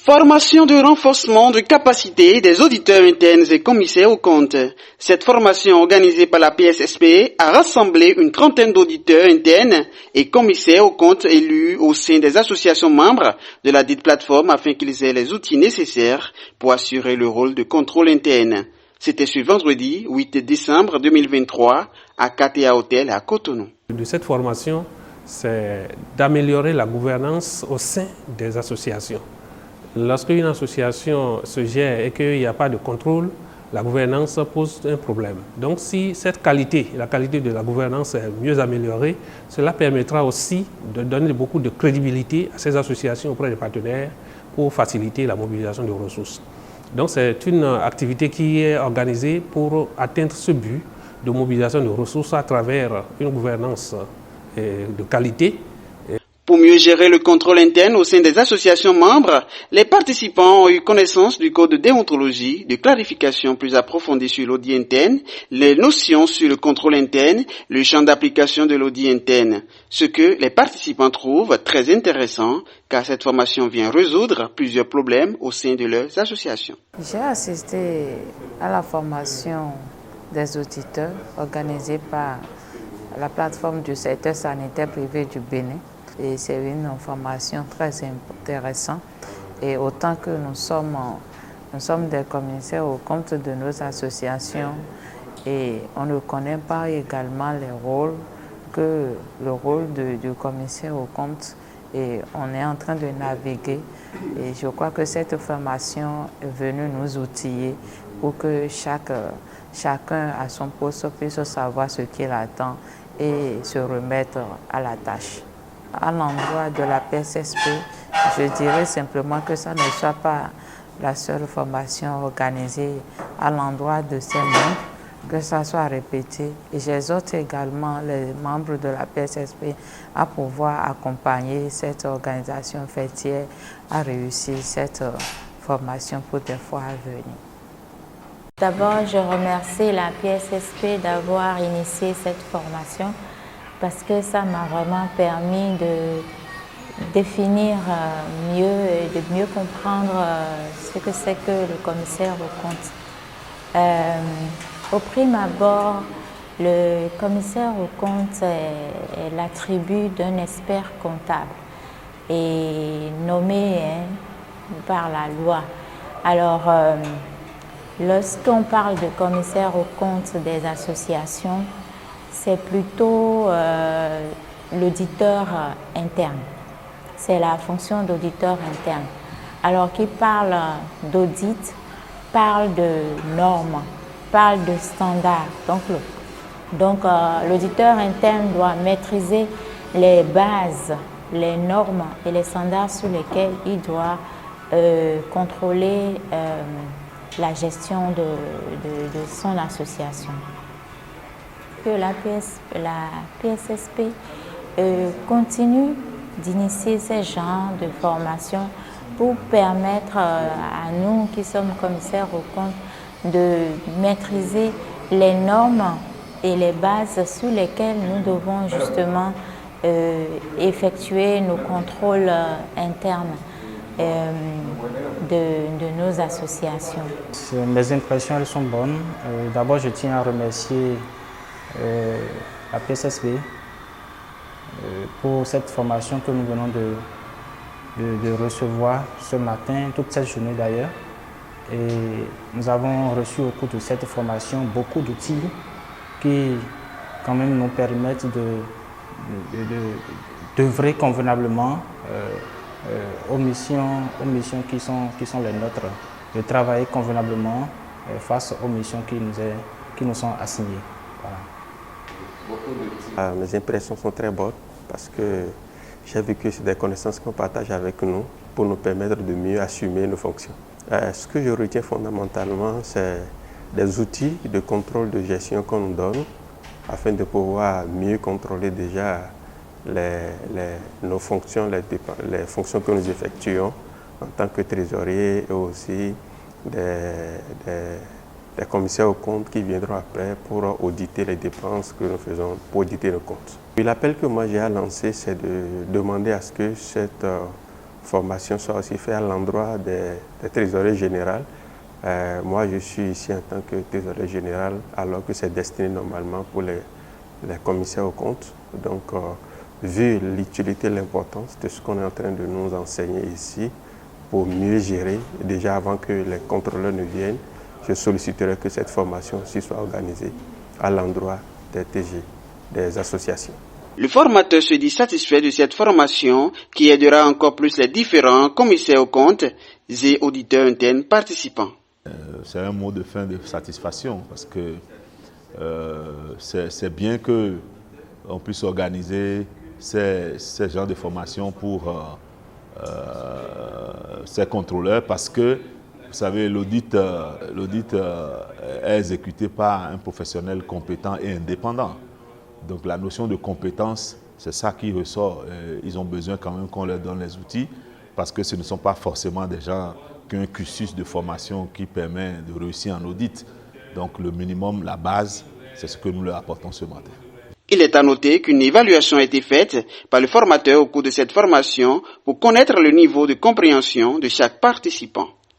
Formation de renforcement de capacité des auditeurs internes et commissaires aux comptes. Cette formation organisée par la PSSP a rassemblé une trentaine d'auditeurs internes et commissaires aux comptes élus au sein des associations membres de la dite plateforme afin qu'ils aient les outils nécessaires pour assurer le rôle de contrôle interne. C'était ce vendredi 8 décembre 2023 à KTA Hotel à Cotonou. De cette formation, c'est d'améliorer la gouvernance au sein des associations. Lorsqu'une association se gère et qu'il n'y a pas de contrôle, la gouvernance pose un problème. Donc si cette qualité, la qualité de la gouvernance est mieux améliorée, cela permettra aussi de donner beaucoup de crédibilité à ces associations auprès des partenaires pour faciliter la mobilisation de ressources. Donc c'est une activité qui est organisée pour atteindre ce but de mobilisation de ressources à travers une gouvernance de qualité. Pour mieux gérer le contrôle interne au sein des associations membres, les participants ont eu connaissance du code de déontologie, de clarification plus approfondie sur l'audit interne, les notions sur le contrôle interne, le champ d'application de l'audit interne. Ce que les participants trouvent très intéressant car cette formation vient résoudre plusieurs problèmes au sein de leurs associations. J'ai assisté à la formation des auditeurs organisée par la plateforme du secteur sanitaire privé du Bénin. Et c'est une formation très intéressante. Et autant que nous sommes des commissaires aux comptes de nos associations et on ne connaît pas également les rôles que le rôle du commissaire aux comptes et on est en train de naviguer. Et je crois que cette formation est venue nous outiller pour que chacun à son poste puisse savoir ce qu'il attend et se remettre à la tâche. À l'endroit de la PSSP, je dirais simplement que ça ne soit pas la seule formation organisée à l'endroit de ces membres, que ça soit répété. Et j'exhorte également les membres de la PSSP à pouvoir accompagner cette organisation fêtière à réussir cette formation pour des fois à venir. D'abord, je remercie la PSSP d'avoir initié cette formation parce que ça m'a vraiment permis de définir mieux et de mieux comprendre ce que c'est que le commissaire aux comptes. Au prime abord, le commissaire aux comptes est l'attribut d'un expert comptable et nommé par la loi. Alors, lorsqu'on parle de commissaire aux comptes des associations, c'est plutôt l'auditeur interne. C'est la fonction d'auditeur interne. Alors qui parle d'audit, parle de normes, parle de standards. Donc l'auditeur interne doit maîtriser les bases, les normes et les standards sur lesquels il doit contrôler la gestion de son association. Que la PSSP continue d'initier ces genres de formations pour permettre à nous qui sommes commissaires aux comptes de maîtriser les normes et les bases sur lesquelles nous devons justement effectuer nos contrôles internes de nos associations. Mes impressions elles sont bonnes. D'abord, je tiens à remercier la PSSP pour cette formation que nous venons de recevoir ce matin, toute cette journée d'ailleurs. Et nous avons reçu au cours de cette formation beaucoup d'outils qui quand même nous permettent d'œuvrer convenablement aux missions qui sont les nôtres, de travailler convenablement face aux missions qui nous sont assignées. Voilà. Mes impressions sont très bonnes parce que j'ai vu que c'est des connaissances qu'on partage avec nous pour nous permettre de mieux assumer nos fonctions. Ce que je retiens fondamentalement, c'est des outils de contrôle de gestion qu'on nous donne afin de pouvoir mieux contrôler déjà nos fonctions, les fonctions que nous effectuons en tant que trésorier et aussi des commissaires aux comptes qui viendront après pour auditer les dépenses que nous faisons, pour auditer nos comptes. L'appel que moi j'ai à lancer, c'est de demander à ce que cette formation soit aussi faite à l'endroit des trésoriers généraux. Moi, je suis ici en tant que trésorier général, alors que c'est destiné normalement pour les commissaires aux comptes. Donc, vu l'utilité et l'importance de ce qu'on est en train de nous enseigner ici, pour mieux gérer, déjà avant que les contrôleurs ne viennent, je solliciterai que cette formation aussi soit organisée à l'endroit des TG, des associations. Le formateur se dit satisfait de cette formation qui aidera encore plus les différents commissaires aux comptes et auditeurs internes participants. C'est un mot de fin de satisfaction parce que c'est bien qu'on puisse organiser ces genres de formations pour ces contrôleurs parce que, vous savez, l'audit est exécuté par un professionnel compétent et indépendant. Donc la notion de compétence, c'est ça qui ressort. Ils ont besoin quand même qu'on leur donne les outils parce que ce ne sont pas forcément des gens qui ont un cursus de formation qui permet de réussir en audit. Donc le minimum, la base, c'est ce que nous leur apportons ce matin. Il est à noter qu'une évaluation a été faite par le formateur au cours de cette formation pour connaître le niveau de compréhension de chaque participant.